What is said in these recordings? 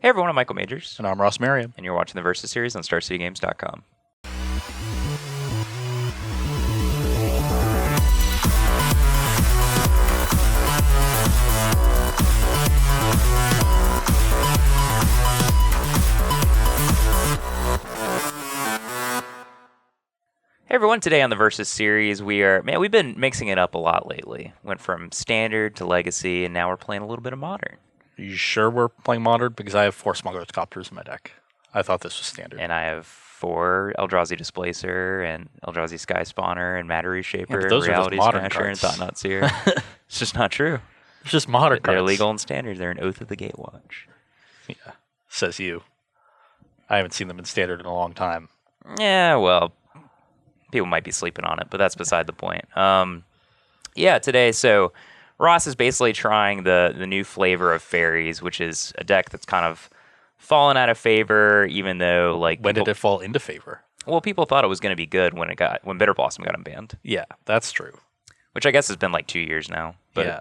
Hey everyone, I'm Michael Majors. And I'm Ross Merriam. And you're watching the Versus series on StarCityGames.com. Hey everyone, today on the Versus series, we've been mixing it up a lot lately. Went from Standard to Legacy, and now we're playing a little bit of Modern. Are you sure we're playing Modern? Because I have 4 Smuggler's Copters in my deck. I thought this was Standard. And I have 4 Eldrazi Displacer, and Eldrazi Sky Spawner, and Matter Reshaper, and those Reality are just Modern Smasher, and cards. Thought-Knot Seer. It's just not true. It's just Modern cards. They're legal and Standard. They're an Oath of the Gatewatch. Yeah, says you. I haven't seen them in Standard in a long time. Yeah, well, people might be sleeping on it, but that's beside the point. Yeah, today, so Ross is basically trying the new flavor of Faeries, which is a deck that's kind of fallen out of favor, even though When did it fall into favor? Well, people thought it was going to be good when Bitter Blossom got him banned. Yeah, that's true. Which I guess has been 2 years now. But yeah.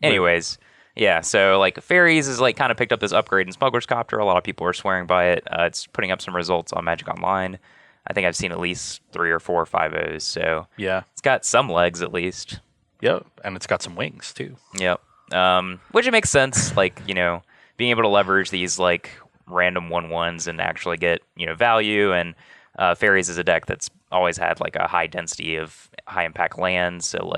Anyways, yeah, so Faeries is kind of picked up this upgrade in Smuggler's Copter. A lot of people are swearing by it. It's putting up some results on Magic Online. I think I've seen at least 3 or 4 5-0s, so yeah, it's got some legs at least. Yep, and it's got some wings too. Yep, which it makes sense, being able to leverage these random 1/1s and actually get value. And Faeries is a deck that's always had a high density of high impact lands, so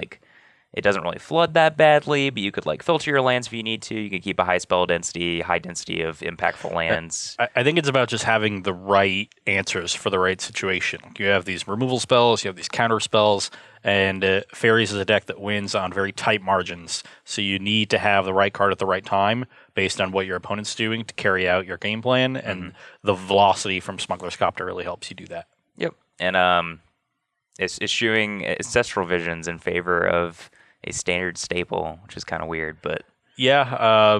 it doesn't really flood that badly, but you could filter your lands if you need to. You can keep a high spell density, high density of impactful lands. I think it's about just having the right answers for the right situation. You have these removal spells, you have these counter spells, and Faeries is a deck that wins on very tight margins. So you need to have the right card at the right time based on what your opponent's doing to carry out your game plan, and the velocity from Smuggler's Copter really helps you do that. Yep, and it's issuing Ancestral Visions in favor of a standard staple, which is kind of weird, but yeah,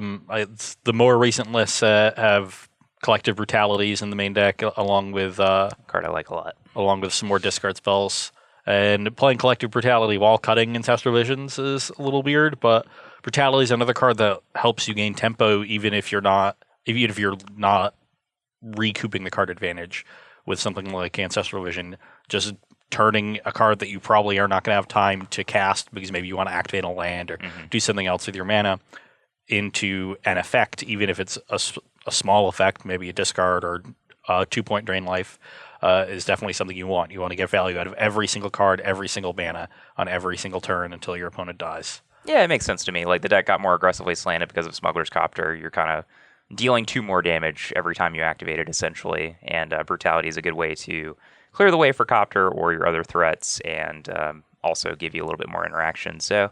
the more recent lists have Collective Brutalities in the main deck, along with card I like a lot, along with some more discard spells. And playing Collective Brutality while cutting Ancestral Visions is a little weird, but Brutality is another card that helps you gain tempo, even if you're not recouping the card advantage with something like Ancestral Vision. Just turning a card that you probably are not going to have time to cast because maybe you want to activate a land or do something else with your mana into an effect, even if it's a small effect, maybe a discard or a 2-point drain life, is definitely something you want. You want to get value out of every single card, every single mana on every single turn until your opponent dies. Yeah, it makes sense to me. The deck got more aggressively slanted because of Smuggler's Copter. You're kind of dealing 2 more damage every time you activate it, essentially, and Brutality is a good way to clear the way for Copter or your other threats, and also give you a little bit more interaction. So,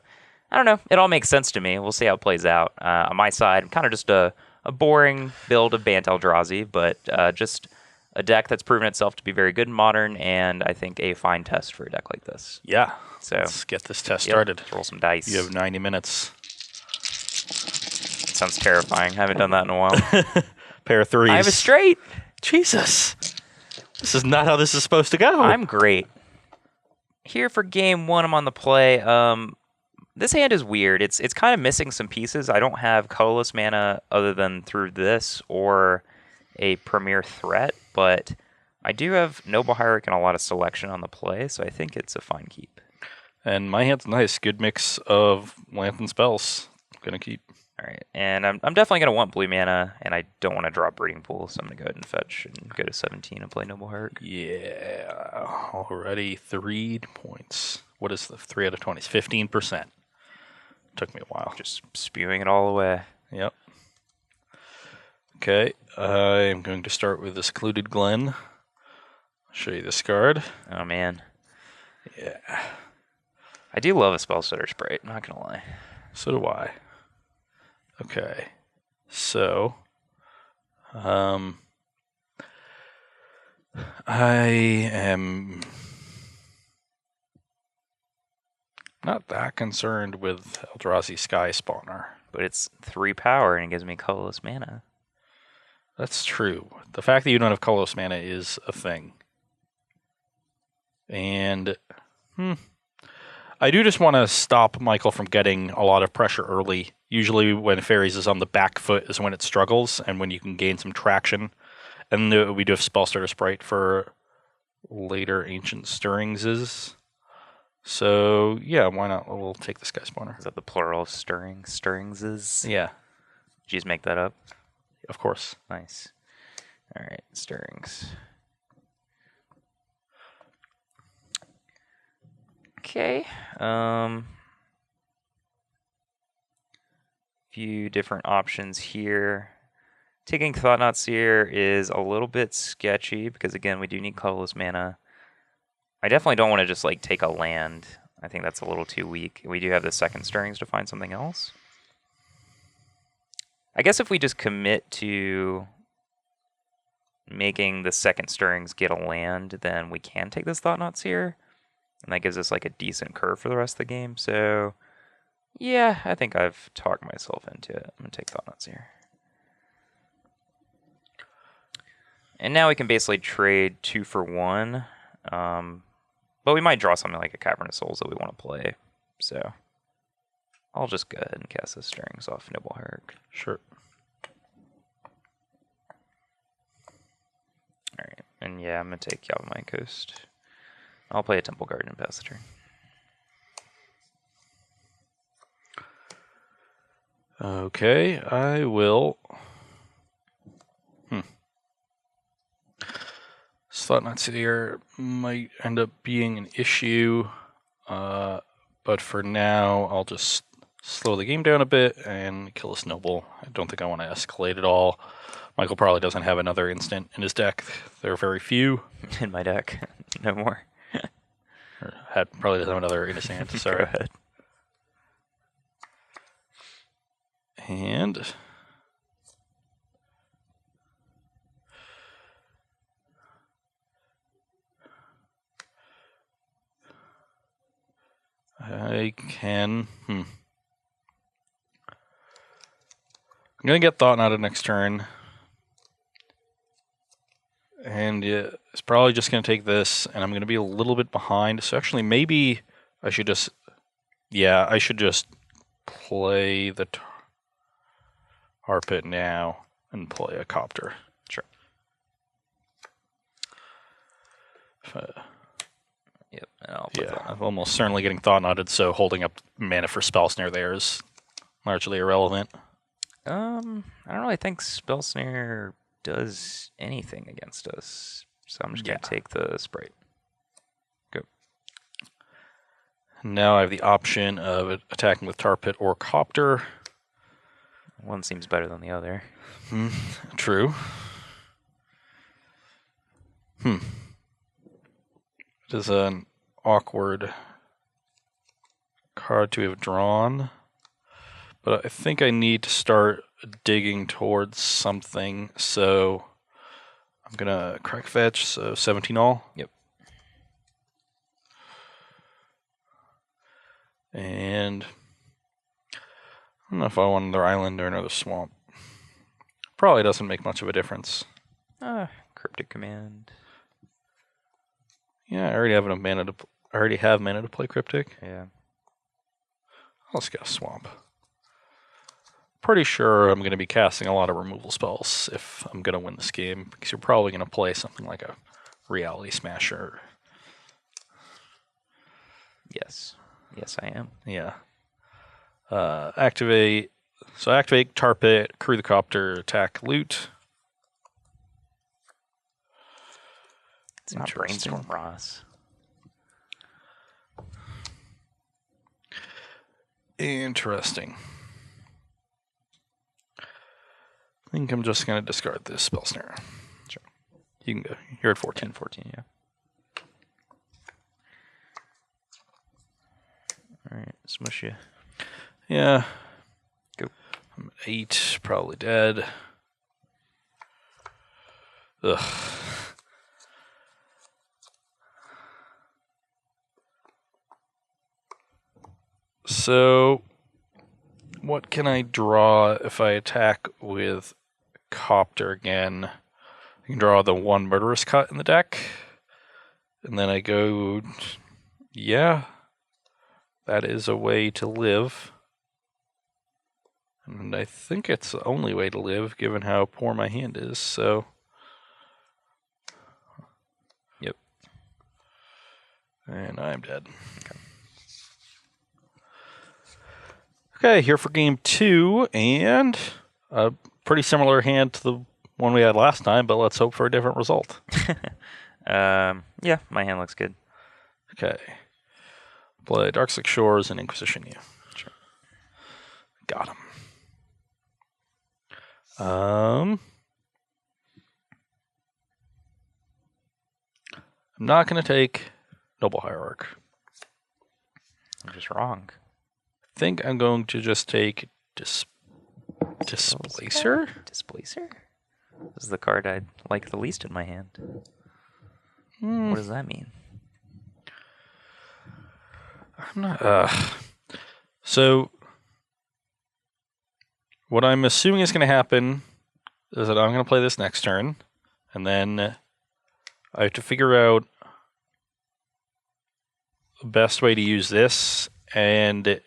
I don't know. It all makes sense to me. We'll see how it plays out. On my side, kind of just a boring build of Bant Eldrazi, but just a deck that's proven itself to be very good in Modern, and I think a fine test for a deck like this. Yeah. So let's get this test started. Let's roll some dice. You have 90 minutes. Sounds terrifying. I haven't done that in a while. Pair of threes. I have a straight. Jesus. This is not how this is supposed to go. I'm great. Here for game 1, I'm on the play. This hand is weird. It's kind of missing some pieces. I don't have colorless mana other than through this or a Premier Threat, but I do have Noble Hierarch and a lot of selection on the play, so I think it's a fine keep. And my hand's nice. Good mix of land and spells. I'm going to keep. All right, and I'm definitely going to want blue mana, and I don't want to draw Breeding Pool, so I'm going to go ahead and fetch and go to 17 and play Noble Hierarch. Yeah, already 3 points. What is the 3 out of 20? 15%. Took me a while. Just spewing it all away. Yep. Okay, I am going to start with the Secluded Glen. I'll show you this card. Oh, man. Yeah. I do love a Spell Stutter Sprite, not going to lie. So do I. Okay, so I am not that concerned with Eldrazi Sky Spawner. But it's 3 power and it gives me colorless mana. That's true. The fact that you don't have colorless mana is a thing. And I do just want to stop Michael from getting a lot of pressure early. Usually when Faeries is on the back foot is when it struggles and when you can gain some traction. And we do have Spell Starter Sprite for later Ancient Stirringses. So, yeah, why not? We'll take this guy's spawner. Is that the plural of stirringses? Yeah, Did you just make that up? of course. Nice. All right, stirrings. Okay. Few different options here. Taking Thought-Knot Seer is a little bit sketchy because, again, we do need colorless mana. I definitely don't want to just like take a land. I think that's a little too weak. We do have the second stirrings to find something else. I guess if we just commit to making the second stirrings get a land, then we can take this Thought-Knot Seer. And that gives us like a decent curve for the rest of the game. So yeah, I think I've talked myself into it. I'm going to take Thought-Knot Seer. And now we can basically trade 2 for 1. But we might draw something like a Cavern of Souls that we want to play. So I'll just go ahead and cast the Stirrings off Nibelherg. Sure. Alright, and yeah, I'm going to take Yavimaya Coast. I'll play a Temple Garden and pass the turn. Okay, I will. Thought-Knot Seer might end up being an issue, but for now, I'll just slow the game down a bit and kill this noble. I don't think I want to escalate at all. Michael probably doesn't have another instant in his deck. There are very few. In my deck, no more. Or probably doesn't have another in his hand. Sorry. Go ahead. And I can. I'm gonna get Thought-Knot next turn, and yeah, it's probably just gonna take this, and I'm gonna be a little bit behind. So actually, maybe I should just. Yeah, I should just play the Tar Pit now and play a Copter. Sure. Yep, and I'll play Yeah, I'm almost certainly getting Thought-Knotted, so holding up mana for Spell Snare there is largely irrelevant. I don't really think Spell Snare does anything against us, so I'm just going to take the Sprite. Go. Now I have the option of attacking with Tar Pit or Copter. One seems better than the other. True. It is an awkward card to have drawn, but I think I need to start digging towards something, so I'm going to crack fetch, so 17 all. Yep. And I don't know if I want another island or another swamp. Probably doesn't make much of a difference. Cryptic Command. Yeah, I already have enough mana I already have mana to play Cryptic. Yeah. Let's get a swamp. Pretty sure I'm going to be casting a lot of removal spells if I'm going to win this game, because you're probably going to play something like a Reality Smasher. Yes. Yes, I am. Yeah. Activate. So activate Tar Pit, crew the Copter, attack loot. It's not Brainstorm, Ross. Interesting. I think I'm just going to discard this Spell Snare. Sure. You can go. You're at 14. 14, yeah. Alright, smush you. Yeah. Go. I'm at 8, probably dead. Ugh. So, what can I draw if I attack with Copter again? I can draw the one Murderous Cut in the deck. And then I go, yeah. that is a way to live. And I think it's the only way to live, given how poor my hand is, so... Yep. And I'm dead. Okay, here for game 2, and a pretty similar hand to the one we had last time, but let's hope for a different result. Yeah, my hand looks good. Okay. Play Darkslick Shores and Inquisition you. Sure. Got him. I'm not going to take Noble Hierarch. I'm just wrong. I think I'm going to just take Displacer? Displacer? This is the card I like the least in my hand. What does that mean? I'm not... So, what I'm assuming is going to happen is that I'm going to play this next turn, and then I have to figure out the best way to use this, and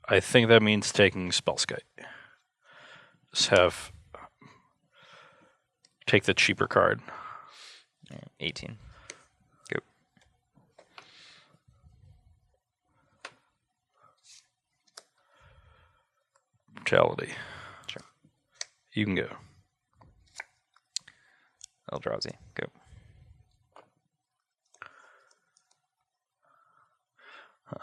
I think that means taking Spellskite. Just take the cheaper card. 18. Go. Brutality. Sure. You can go. Eldrazi. Go.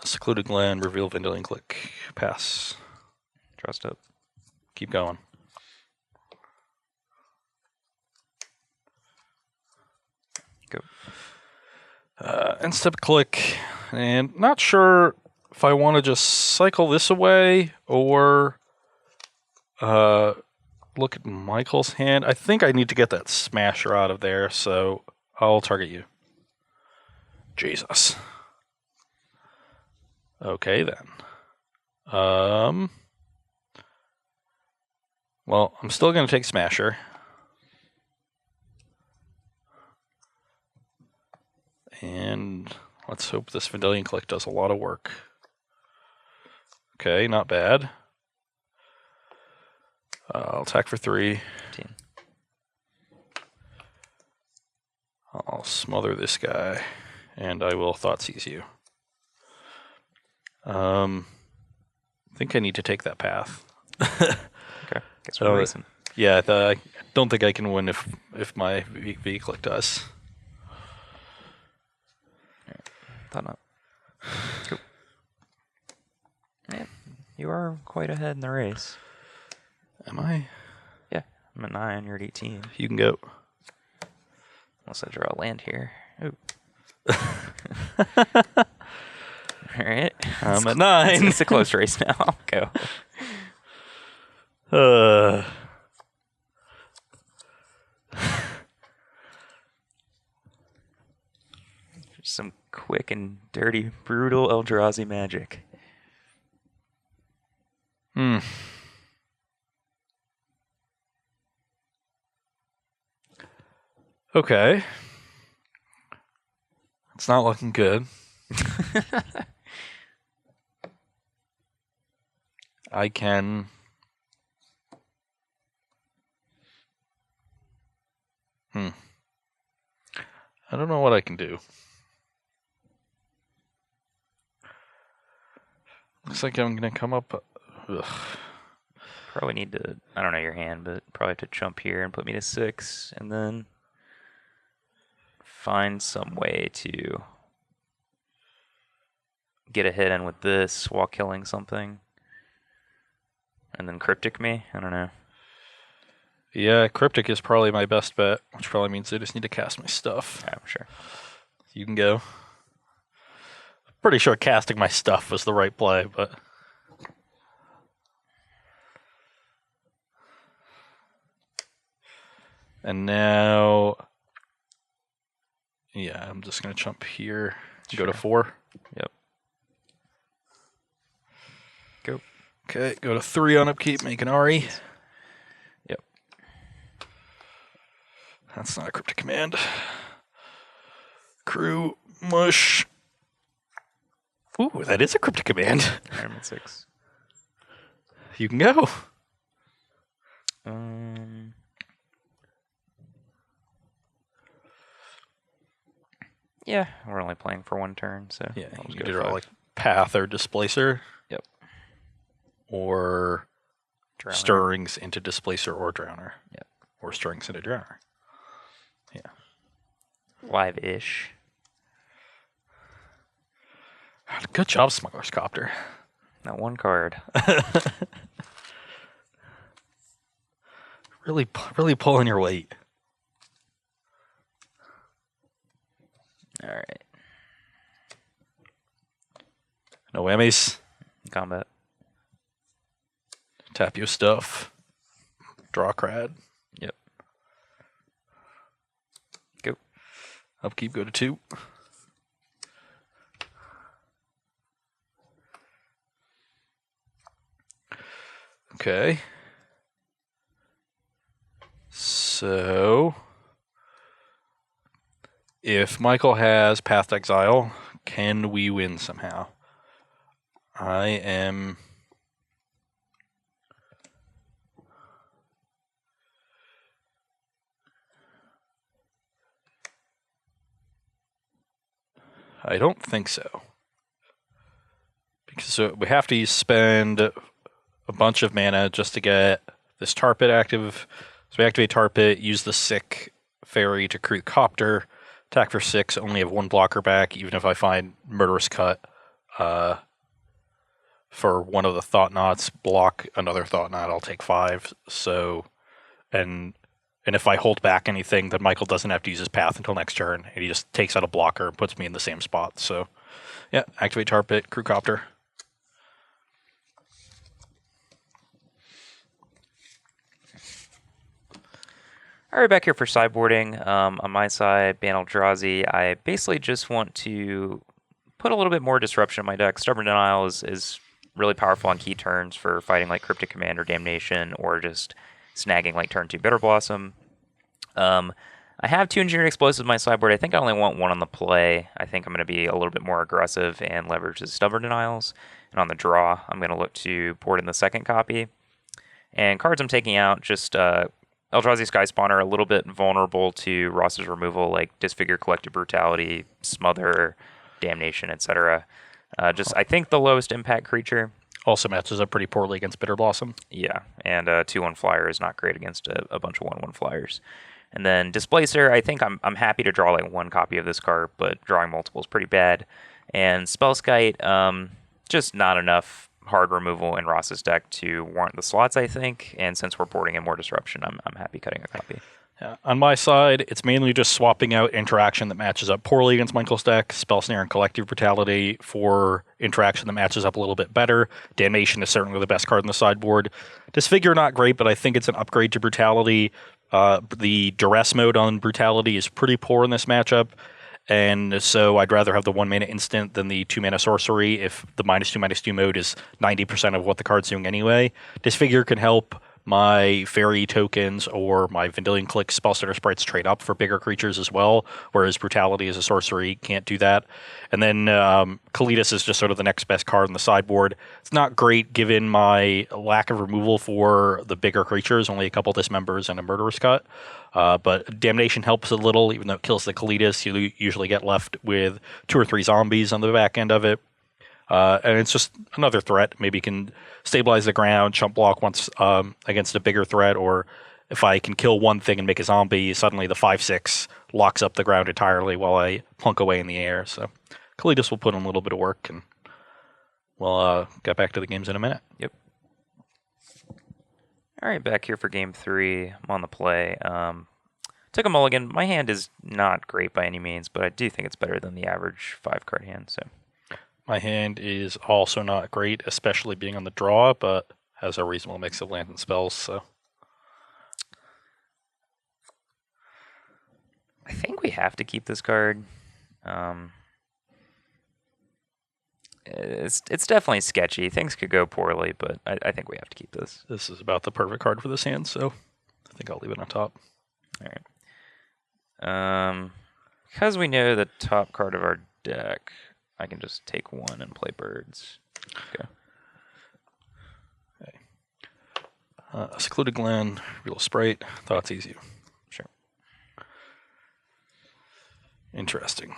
Secluded Land, reveal Vendilion Click. Pass. Trust up. Keep going. Go. Instep click, and not sure if I want to just cycle this away or look at Michael's hand. I think I need to get that Smasher out of there, so I'll target you. Jesus. Okay, then. Well, I'm still going to take Smasher. And let's hope this Vendilion Click does a lot of work. Okay, not bad. I'll attack for 3. 15. I'll smother this guy, and I will Thoughtseize you. I think I need to take that path. Okay. Guess we're racing. Yeah, I don't think I can win if my V-Click does. Thought not. Cool. Yeah, you are quite ahead in the race. Am I? Yeah, I'm at 9. You're at 18. You can go. Unless I draw a land here. Ooh. All right. I'm at 9. It's a close race now. Go. Some quick and dirty, brutal Eldrazi magic. Okay. It's not looking good. I can... I don't know what I can do. Looks like I'm going to come up... Ugh. Probably need to, I don't know your hand, but probably have to jump here and put me to 6, and then find some way to get a hit in with this while killing something. And then Cryptic me? I don't know. Yeah, Cryptic is probably my best bet, which probably means I just need to cast my stuff. Yeah, sure. You can go. Pretty sure casting my stuff was the right play, but... And now... Yeah, I'm just going to jump here. Sure. Go to 4. Yep. Go. Okay, go to 3 on upkeep, make an Ari. Yep. That's not a Cryptic command. Crew, mush. Ooh, that is a cryptic command. I'm at 6. You can go. Yeah, we're only playing for 1 turn, so Yeah, I'll just you go draw 5. like Path or Displacer. Yep. Or Drowner. Stirrings into Displacer or Drowner. Yep. Or Stirrings into Drowner. Yeah. Live-ish. Good job, Smuggler's Copter. Not 1 card. Really pulling your weight. All right. No whammies. Combat. Tap your stuff. Draw Crad. Yep. Go. Upkeep, go to 2. Okay. So, if Michael has Path to Exile, can we win somehow? I don't think so. Because we have to spend a bunch of mana just to get this Tar Pit active. So we activate Tar Pit, use the Sick Fairy to create Copter, attack for 6, only have 1 blocker back, even if I find Murderous Cut for one of the Thought Knots, block another Thought Knot, I'll take 5. So, and if I hold back anything, then Michael doesn't have to use his Path until next turn, and he just takes out a blocker and puts me in the same spot. So, yeah, activate Tar Pit, crew Copter. All right, back here for sideboarding. On my side, Bant Eldrazi, I basically just want to put a little bit more disruption in my deck. Stubborn Denial is really powerful on key turns for fighting like Cryptic Command or Damnation, or just snagging like turn 2 Bitter Blossom. I have 2 Engineered Explosives in my sideboard. I think I only want 1 on the play. I think I'm going to be a little bit more aggressive and leverage the Stubborn Denials. And on the draw, I'm going to look to port in the 2nd copy. And cards I'm taking out, just Eldrazi Sky Spawner, a little bit vulnerable to Ross's removal, like Disfigure, Collective Brutality, Smother, Damnation, etc. I think the lowest impact creature. Also matches up pretty poorly against Bitter Blossom. Yeah, and 2/1 flyer is not great against a bunch of 1/1 flyers. And then Displacer, I think I'm happy to draw like 1 copy of this card, but drawing multiple is pretty bad. And Spellskite, just not enough hard removal in Ross's deck to warrant the slots, I think. And since we're boarding in more disruption, I'm happy cutting a copy. Yeah. On my side, it's mainly just swapping out interaction that matches up poorly against Michael's deck, Spell Snare and Collective Brutality for interaction that matches up a little bit better. Damnation is certainly the best card in the sideboard. Disfigure, not great, but I think it's an upgrade to Brutality. The Duress mode on Brutality is pretty poor in this matchup, and so I'd rather have the 1 mana instant than the 2 mana sorcery if the -2/-2 mode is 90% of what the card's doing anyway. Disfigure can help my fairy tokens or my Vendilion Click Spellstutter sprites trade up for bigger creatures as well, whereas Brutality as a sorcery can't do that. And then Kalitas is just sort of the next best card in the sideboard. It's not great given my lack of removal for the bigger creatures, only a couple Dismembers and a Murderous Cut. But Damnation helps a little, even though it kills the Kalitas. You usually get left with 2 or 3 zombies on the back end of it. And it's just another threat. Maybe you can stabilize the ground, chump block once against a bigger threat, or if I can kill one thing and make a zombie, suddenly the 5/6 locks up the ground entirely while I plunk away in the air. So Kalitas will put in a little bit of work, and we'll get back to the games in a minute. Yep. All right, back here for game 3. I'm on the play. Took a mulligan. My hand is not great by any means, but I do think it's better than the average 5-card hand. So. My hand is also not great, especially being on the draw, but has a reasonable mix of lands and spells, so. I think we have to keep this card. It's definitely sketchy. Things could go poorly, but I think we have to keep this. This is about the perfect card for this hand, so I think I'll leave it on top. All right. Because we know the top card of our deck, I can just take 1 and play birds. Okay. Secluded Glen, real Sprite, Thoughts Easy. Sure. Interesting.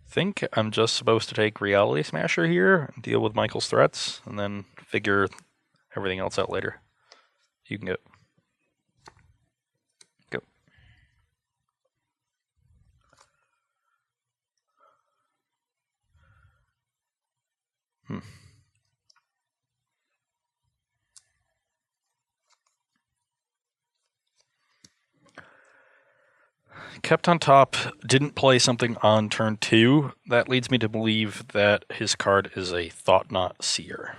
Think I'm just supposed to take Reality Smasher here and deal with Michael's threats, and then figure everything else out later. You can go. Kept on top, didn't play something on turn 2. That leads me to believe that his card is a Thought-Knot Seer.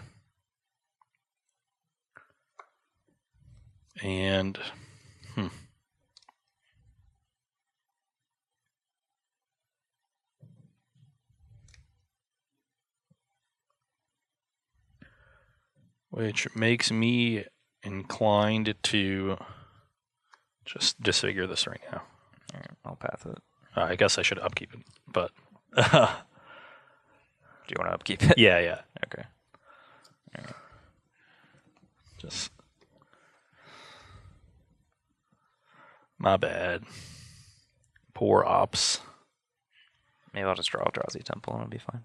And, which makes me inclined to just disfigure this right now. All right, I'll path it. I guess I should upkeep it, but Do you want to upkeep it? yeah. Okay. All right. Just my bad. Poor ops. Maybe I'll just draw Eldrazi Temple and it'll be fine.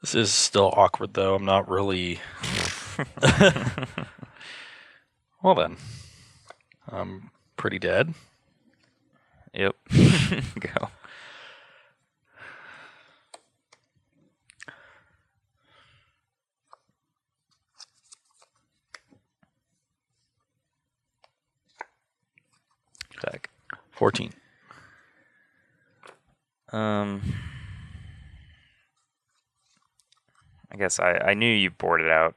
This is still awkward, though. I'm not really... Well, then. I'm pretty dead. Yep. Go. Attack. 14. I guess I knew you boarded out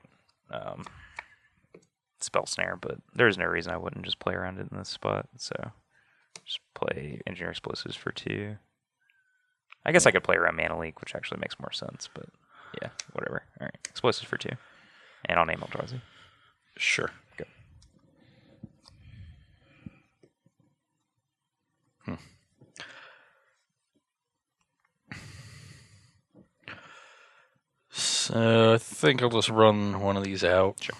Spell Snare, but there's no reason I wouldn't just play around it in this spot. So just play Engineer Explosives for 2. I guess I could play around Mana Leak, which actually makes more sense, but yeah, whatever. All right, Explosives for 2. And I'll name Eldrazi. Sure. Go. So I think I'll just run one of these out. Sure.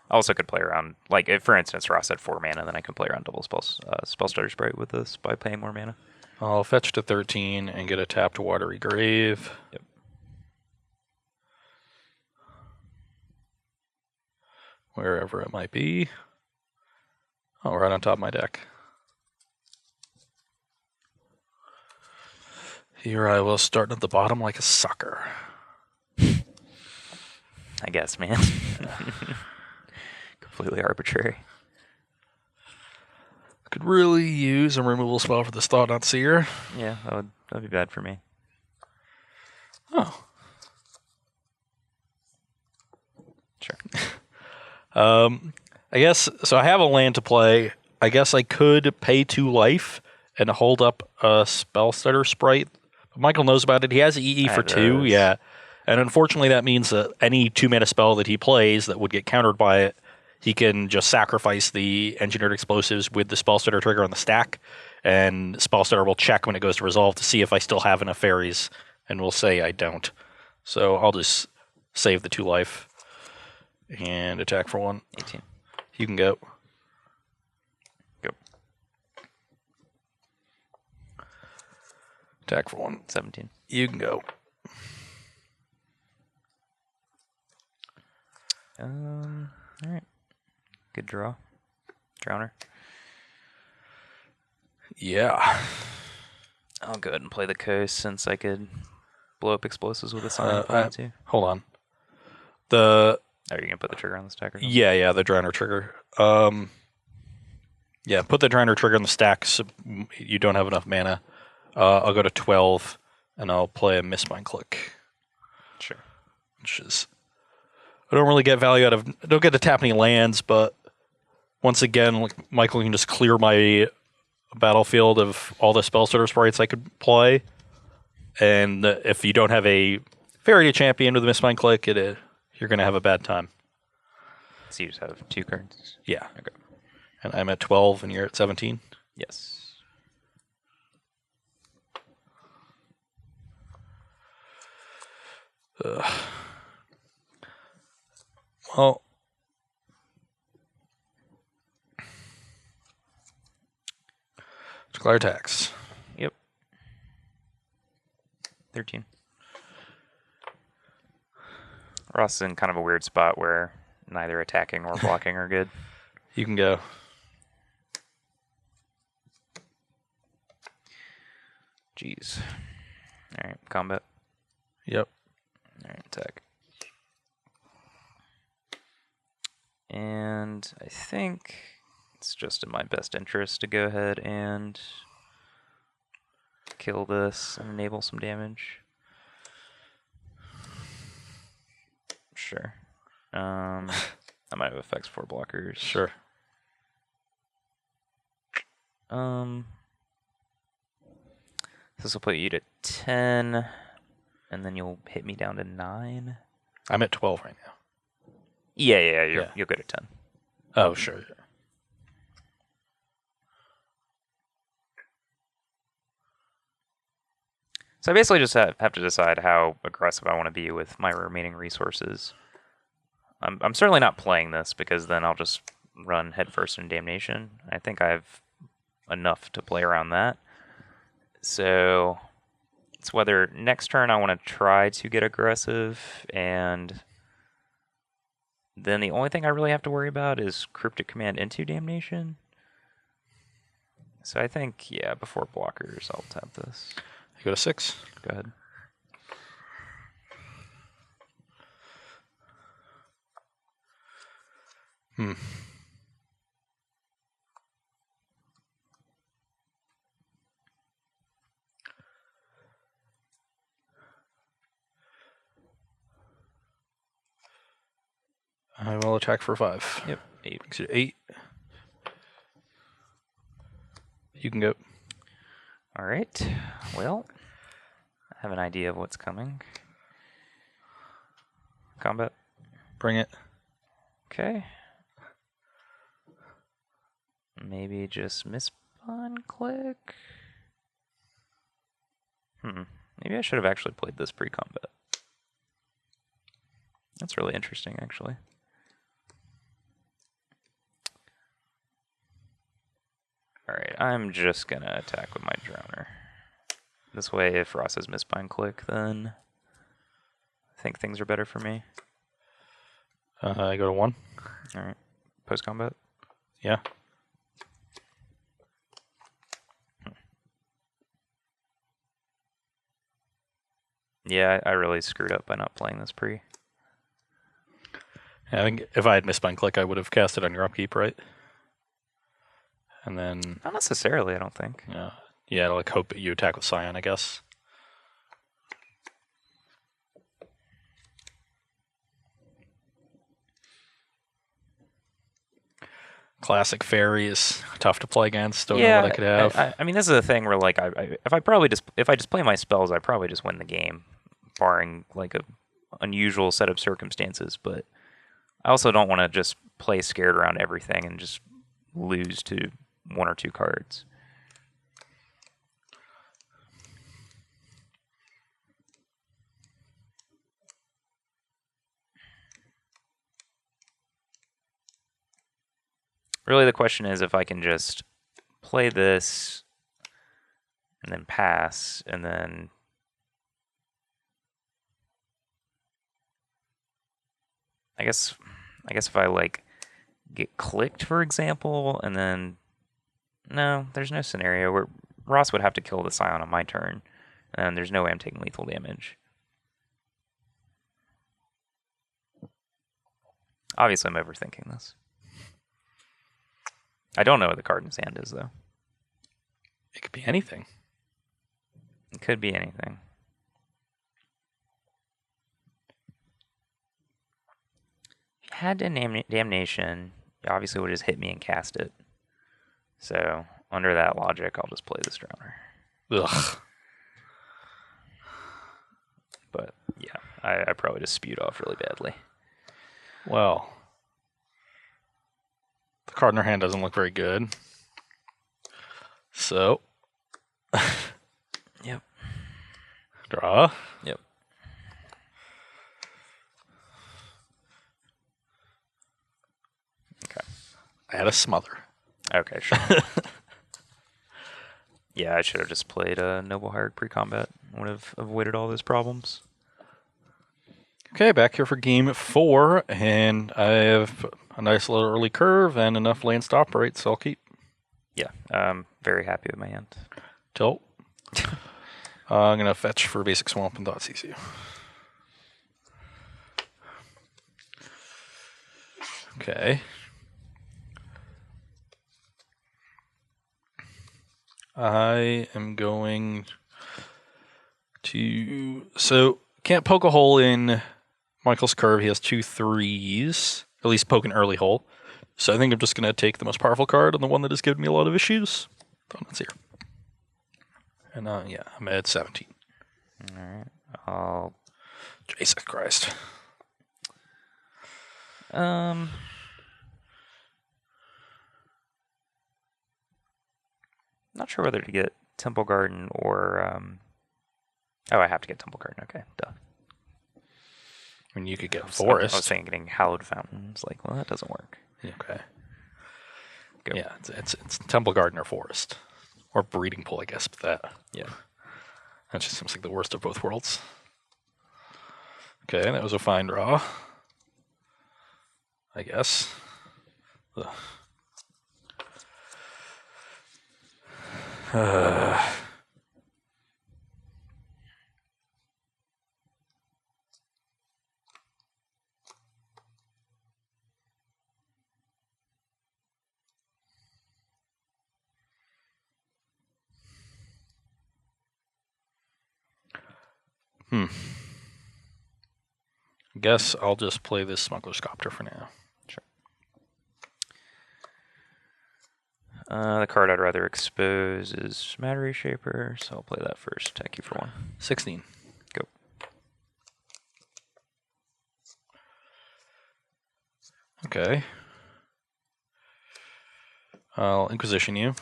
I also could play around, like, if, for instance, Ross had 4 mana, then I can play around double Spell Starter Sprite with this by paying more mana. I'll fetch to 13 and get a tapped Watery Grave. Yep. Wherever it might be. Oh, right on top of my deck. Here I will start at the bottom like a sucker. I guess, man. Completely arbitrary. Could really use a removal spell for this Thought-Knot Seer. Yeah, that'd be bad for me. Oh. Sure. I guess, so I have a land to play. I guess I could pay 2 life and hold up a Spell Stutter Sprite. But Michael knows about it. He has EE for 2, yeah. And unfortunately that means that any 2-mana spell that he plays that would get countered by it, he can just sacrifice the Engineered Explosives with the Spell Stutter trigger on the stack, and Spell Stutter will check when it goes to resolve to see if I still have enough Faeries, and will say I don't. So I'll just save the 2 life and attack for 1. 18. You can go. Go. Attack for 1. 17. You can go. All right. Good draw. Drowner. Yeah. I'll go ahead and play the Coast since I could blow up explosives with a sign too. Hold on. The Are you gonna put the trigger on the stack or something? yeah, the Drowner trigger. Yeah, put the Drowner trigger on the stack so you don't have enough mana. I'll go to 12 and I'll play a Mistbind Click. Sure. Which is, I don't really get value out of, I don't get to tap any lands, but once again, like, Michael can just clear my battlefield of all the spell sorter sprites I could play. And if you don't have a Fairy champion with a Mistbind Click, you're going to have a bad time. So you just have 2 cards? Yeah. Okay. And I'm at 12 and you're at 17? Yes. Well, declare attacks. Yep. 13. Ross is in kind of a weird spot where neither attacking or blocking are good. You can go. Jeez. All right, combat. Yep. All right, attack. And I think it's just in my best interest to go ahead and kill this and enable some damage. Sure. I might have effects for blockers. Sure. This will put you to 10, and then you'll hit me down to 9. I'm at 12 right now. Yeah, Yeah. you'll go to 10. Oh, sure. So I basically just have to decide how aggressive I want to be with my remaining resources. I'm certainly not playing this because then I'll just run headfirst in Damnation. I think I have enough to play around that. So it's whether next turn I want to try to get aggressive, and then the only thing I really have to worry about is Cryptic Command into Damnation. So I think, yeah, before blockers, I'll tap this. You go to 6. Go ahead. I will attack for 5. Yep, 8. Makes it 8. You can go. All right. Well, I have an idea of what's coming. Combat. Bring it. Okay. Maybe just Mistbind Click. Maybe I should have actually played this pre-combat. That's really interesting, actually. Alright, I'm just gonna attack with my Drowner. This way, if Ross has Mistbind Click, then I think things are better for me. I go to 1. Alright. Post-combat? Yeah. Yeah, I really screwed up by not playing this pre. I think if I had Mistbind Click, I would have cast it on your upkeep, right? And then... Not necessarily, I don't think. Yeah, like hope that you attack with Scion, I guess. Classic Faeries, tough to play against. Don't know what I could have. I mean, this is the thing where, like, if I just play my spells, I probably just win the game, barring like a unusual set of circumstances. But I also don't want to just play scared around everything and just lose to 1 or 2 cards. Really, the question is if I can just play this and then pass, and then I guess if I like get clicked, for example, and then no, there's no scenario where Ross would have to kill the Scion on my turn, and there's no way I'm taking lethal damage. Obviously, I'm overthinking this. I don't know what the card in his hand is, though. It could be anything. It could be anything. If you had Damnation, You obviously would just hit me and cast it. So, under that logic, I'll just play this Drowner. Ugh. But, yeah, I probably just spewed off really badly. Well, the card in our hand doesn't look very good. So, Yep. Draw. Yep. Okay. I had a smother. Okay, sure. Yeah, I should have just played a Noble Hierarch pre-combat. Would have avoided all those problems. Okay, back here for game 4, and I have a nice little early curve and enough lands to operate, so I'll keep. Yeah, I'm very happy with my hand. Tilt. I'm going to fetch for basic swamp and Thoughtseize. Okay. I am going to... So, can't poke a hole in Michael's curve. He has 2 3s. At least poke an early hole. So I think I'm just going to take the most powerful card and the one that has given me a lot of issues. Dominance here. And yeah, I'm at 17. Alright. Jesus Christ. Not sure whether to get Temple Garden or oh, I have to get Temple Garden. Okay, duh. I mean, you could get I Forest. was saying getting Hallowed Fountain. It's like, well, that doesn't work. Okay. Go. Yeah, it's Temple Garden or Forest. Or Breeding Pool, I guess, but that. Yeah. That just seems like the worst of both worlds. Okay, that was a fine draw. I guess. Ugh. Guess I'll just play this Smuggler's Copter for now. Sure. The card I'd rather expose is Matter Reshaper, so I'll play that first. Attack you for 1. 16. Go. Okay. I'll Inquisition you.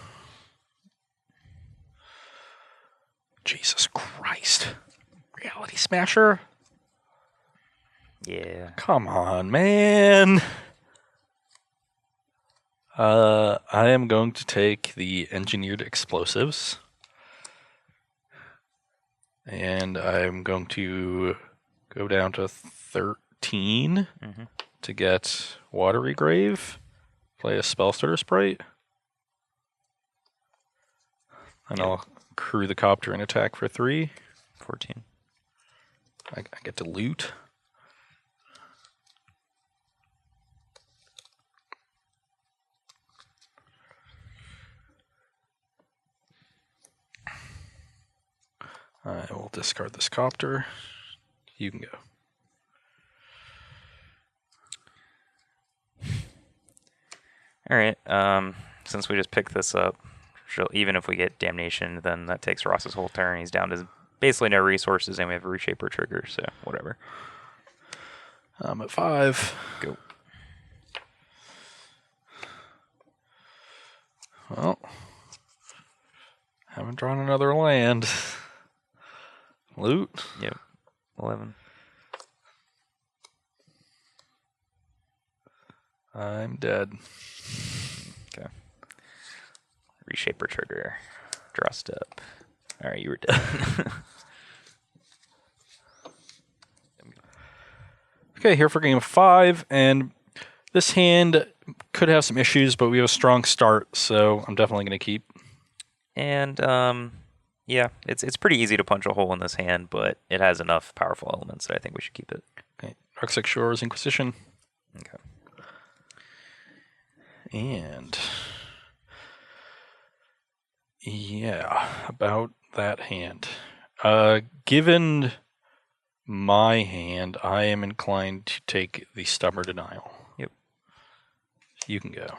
Jesus Christ. Reality Smasher? Yeah. Come on, man. I am going to take the Engineered Explosives. And I'm going to go down to 13 to get Watery Grave. Play a Spellstarter Sprite. And I'll crew the Copter and attack for 3. 14. I get to loot. I will discard this Copter. You can go. Alright, since we just picked this up, even if we get Damnation, then that takes Ross's whole turn. He's down to basically no resources, and we have a Reshaper trigger, so whatever. I'm at 5. Go. Well, haven't drawn another land. Loot. Yep. 11. I'm dead. Okay. Reshaper trigger. Draw step. Alright, you were dead. Okay, here for game 5, and this hand could have some issues, but we have a strong start, so I'm definitely going to keep. And, yeah, it's pretty easy to punch a hole in this hand, but it has enough powerful elements that I think we should keep it. Okay, Darksec Shores, Inquisition. Okay. And yeah, about that hand. Given my hand, I am inclined to take the Stubborn Denial. Yep. You can go.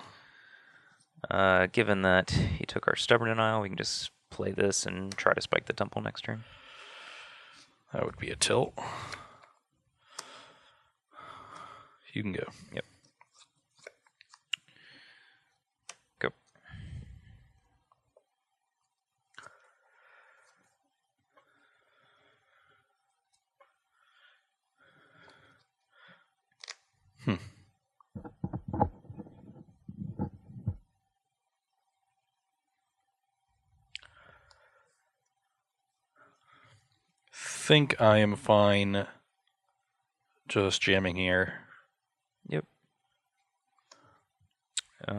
Given that he took our Stubborn Denial, we can just play this and try to spike the Temple next turn. That would be a tilt. You can go. Yep. Go. Think I am fine just jamming here. Yep. So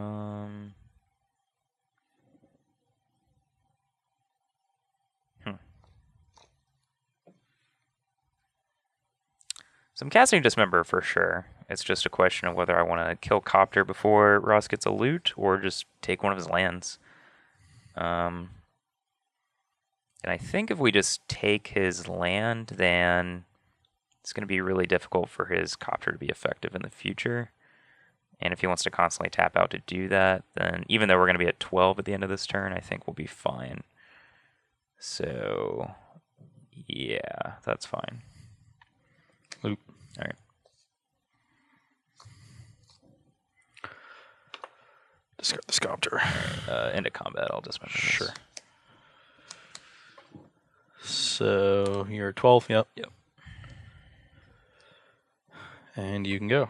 I'm casting Dismember for sure. It's just a question of whether I want to kill Copter before Ross gets a loot or just take one of his lands. And I think if we just take his land, then it's going to be really difficult for his Copter to be effective in the future. And if he wants to constantly tap out to do that, then even though we're going to be at 12 at the end of this turn, I think we'll be fine. So, yeah, that's fine. Loop. All right. Discard the Copter. Into combat, I'll dismember this. Sure. So you're 12, yep. Yep. And you can go.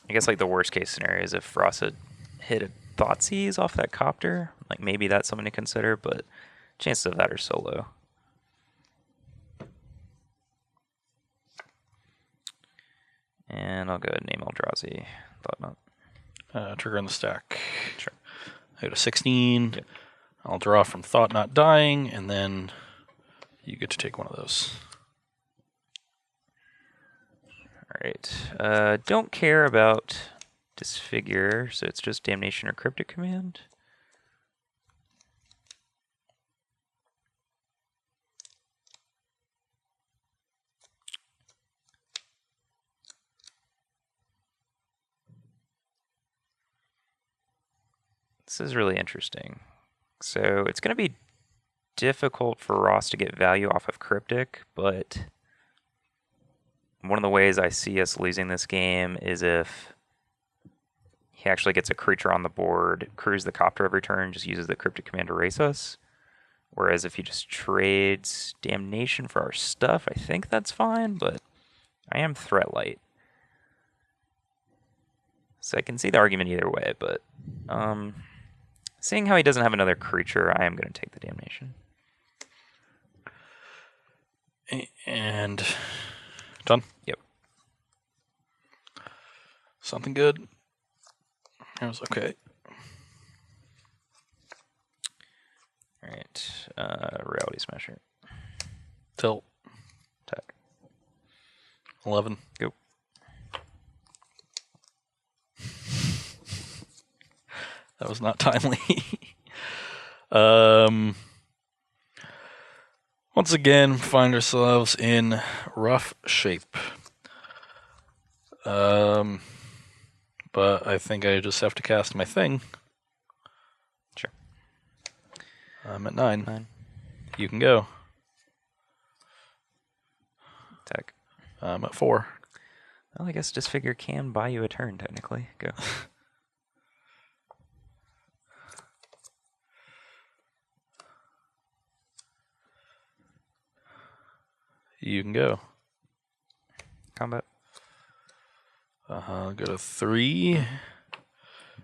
I guess like the worst case scenario is if Ross had hit a Thoughtseize off that Copter. Like maybe that's something to consider, but chances of that are so low. And I'll go ahead and name Eldrazi. Thought not. Trigger on the stack. Sure. I go to 16. Yep. I'll draw from Thought Not Dying, and then you get to take one of those. Alright. Don't care about Disfigure, so it's just Damnation or Cryptic Command. This is really interesting. So it's going to be difficult for Ross to get value off of Cryptic, but one of the ways I see us losing this game is if he actually gets a creature on the board, crews the Copter every turn, just uses the Cryptic Command to race us. Whereas if he just trades Damnation for our stuff, I think that's fine, but I am threat light. So I can see the argument either way, but seeing how he doesn't have another creature, I am going to take the Damnation. And done? Yep. Something good? That was okay. Alright. Reality Smasher. Tilt. Attack. 11. Go. That was not timely. Once again, find ourselves in rough shape. But I think I just have to cast my thing. Sure. I'm at 9. 9. You can go. Attack. I'm at 4. Well, I guess Disfigure can buy you a turn, technically. Go. You can go. Combat. Go to 3.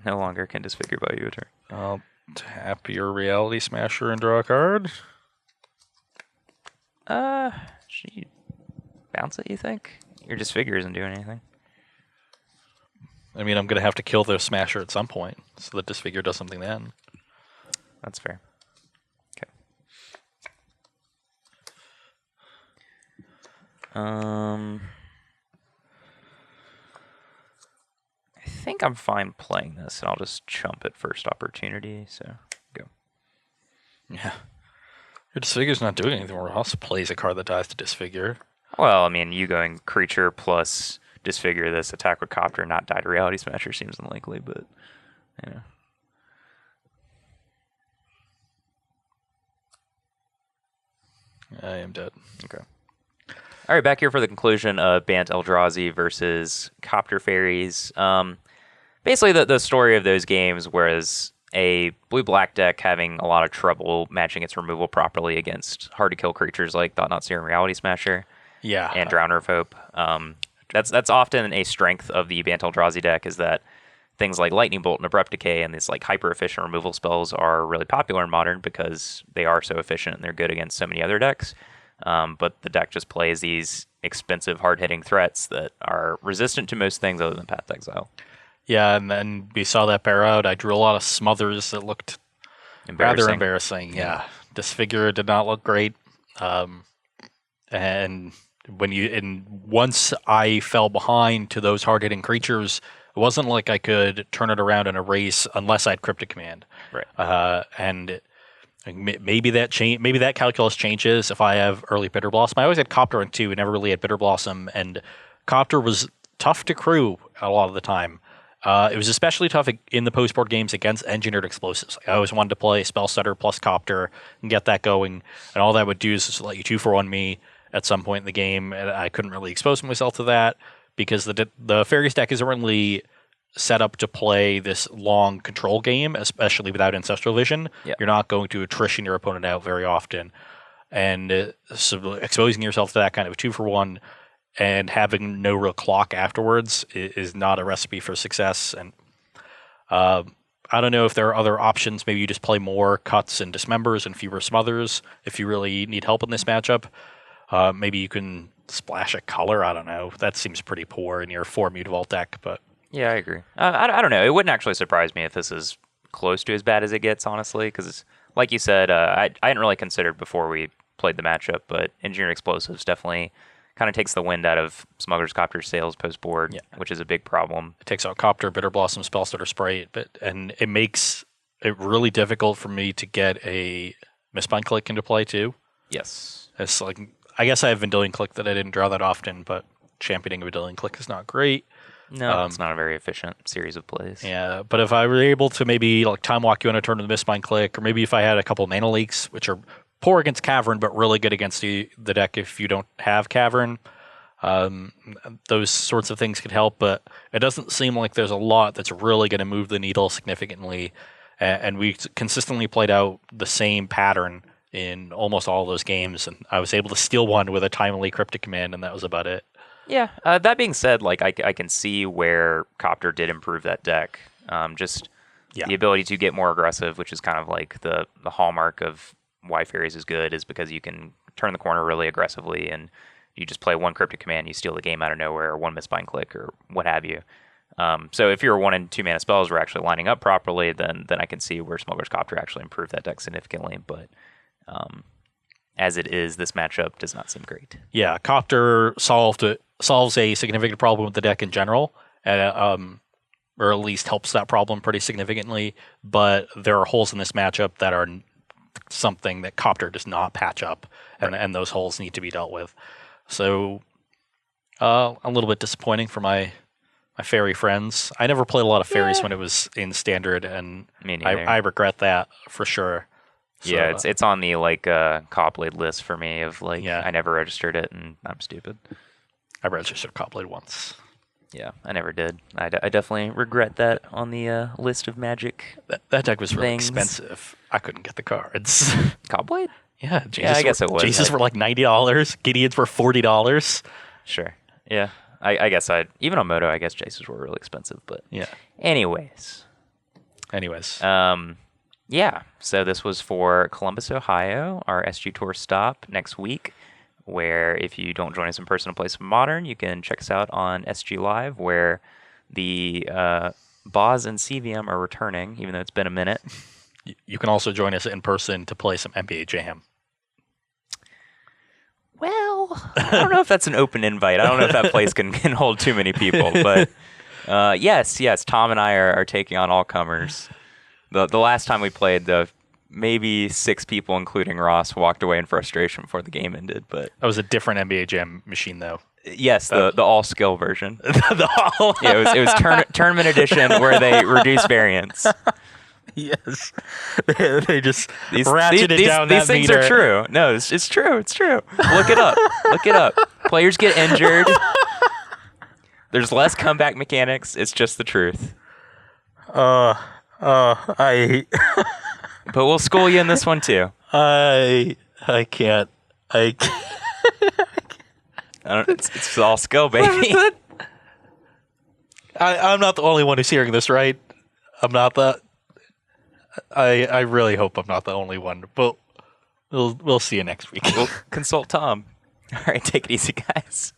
No longer can Disfigure buy you a turn. I'll tap your Reality Smasher and draw a card. Should you bounce it, you think? Your Disfigure isn't doing anything. I mean, I'm going to have to kill the Smasher at some point, so the Disfigure does something then. That's fair. Okay. I think I'm fine playing this, and I'll just chump it first opportunity, so go. Yeah. Your Disfigure's not doing anything. Or else plays a card that dies to Disfigure. Well, I mean, you going creature plus Disfigure this, attack with Copter, not die to Reality Smasher seems unlikely, but yeah. I am dead. Okay. All right, back here for the conclusion of Bant Eldrazi versus Copter Faeries. Basically, the story of those games was a blue-black deck having a lot of trouble matching its removal properly against hard-to-kill creatures like Thought-Knot Seer and Reality Smasher. Yeah. And Drowner of Hope. That's often a strength of the Bant Eldrazi deck, is that things like Lightning Bolt and Abrupt Decay and these like hyper-efficient removal spells are really popular in Modern because they are so efficient and they're good against so many other decks. But the deck just plays these expensive, hard-hitting threats that are resistant to most things other than Path to Exile. Yeah, and then we saw that bear out. I drew a lot of smothers that looked rather embarrassing. Yeah. Disfigure did not look great. And once I fell behind to those hard-hitting creatures, it wasn't like I could turn it around in a race unless I had Cryptic Command. Right. And maybe that calculus changes if I have early Bitter Blossom. I always had Copter in 2 and never really had Bitter Blossom, and Copter was tough to crew a lot of the time. It was especially tough in the post-board games against Engineered Explosives. I always wanted to play Spell Stutter plus Copter and get that going, and all that would do is just let you 2-for-1 me at some point in the game, and I couldn't really expose myself to that because the Faeries deck isn't really set up to play this long control game, especially without Ancestral Vision. Yep. You're not going to attrition your opponent out very often, and so exposing yourself to that kind of a 2-for-1 and having no real clock afterwards is not a recipe for success. And I don't know if there are other options. Maybe you just play more cuts and dismembers and fewer smothers if you really need help in this matchup. Maybe you can splash a color. I don't know. That seems pretty poor in your 4 Mutavault deck, but yeah, I agree. I don't know. It wouldn't actually surprise me if this is close to as bad as it gets, honestly, because like you said, I hadn't really considered before we played the matchup, but Engineered Explosives definitely kind of takes the wind out of Smuggler's Copter sails post-board, which is a big problem. It takes out Copter, Bitter Blossom, Spellstutter, Sprite, and it makes it really difficult for me to get a Mistbind Click into play, too. Yes. It's like, I guess I have Vendilion Click that I didn't draw that often, but championing a Vendilion Click is not great. No, it's not a very efficient series of plays. Yeah, but if I were able to maybe like time walk you on a turn with the Mistbind Click, or maybe if I had a couple Mana Leaks, which are poor against Cavern, but really good against the deck if you don't have Cavern, those sorts of things could help, but it doesn't seem like there's a lot that's really going to move the needle significantly, and we consistently played out the same pattern in almost all of those games, and I was able to steal one with a timely Cryptic Command, and that was about it. Yeah, that being said, like I can see where Copter did improve that deck. The ability to get more aggressive, which is kind of like the hallmark of why Faeries is good, is because you can turn the corner really aggressively and you just play one Cryptic Command, you steal the game out of nowhere, or one Mistbind Click, or what have you. So if your 1 and 2 mana spells were actually lining up properly, then I can see where Smuggler's Copter actually improved that deck significantly. But as it is, this matchup does not seem great. Yeah, Copter solves a significant problem with the deck in general, and or at least helps that problem pretty significantly. But there are holes in this matchup that are something that Copter does not patch up, and those holes need to be dealt with. So a little bit disappointing for my Faerie friends. I never played a lot of Faeries when it was in Standard, and I regret that for sure. So, yeah, it's on the Copblade list for me of I never registered it, and I'm stupid. I registered Copblade once. Yeah, I never did. I definitely regret that on the list of Magic. That deck was really expensive. I couldn't get the cards. Copblade? Yeah, I guess it was. Jaces were like $90. Gideons were $40. Sure. Yeah. I guess even on Moto, I guess Jaces were really expensive, but yeah. Anyways. Yeah. So this was for Columbus, Ohio, our SG Tour stop next week, where if you don't join us in person to play some Modern, you can check us out on SG Live, where the Boz and CVM are returning, even though it's been a minute. You can also join us in person to play some NBA Jam. Well, I don't know if that's an open invite. I don't know if that place can hold too many people. But yes, Tom and I are taking on all comers. The last time we played, the maybe 6 people, including Ross, walked away in frustration before the game ended. But That was a different NBA Jam machine, though. yes, the all skill version. Yeah, it was tournament edition where they reduce variance. Yes, they just ratcheted down that These things meter. are true. No, it's true. It's true. Look it up. Look it up. Players get injured. There's less comeback mechanics. It's just the truth. I But we'll school you in this one too. can't. It's all skill, baby. I'm not the only one who's hearing this, right? I'm not the. I really hope I'm not the only one, but we'll see you next week. We'll consult Tom. All right, take it easy, guys.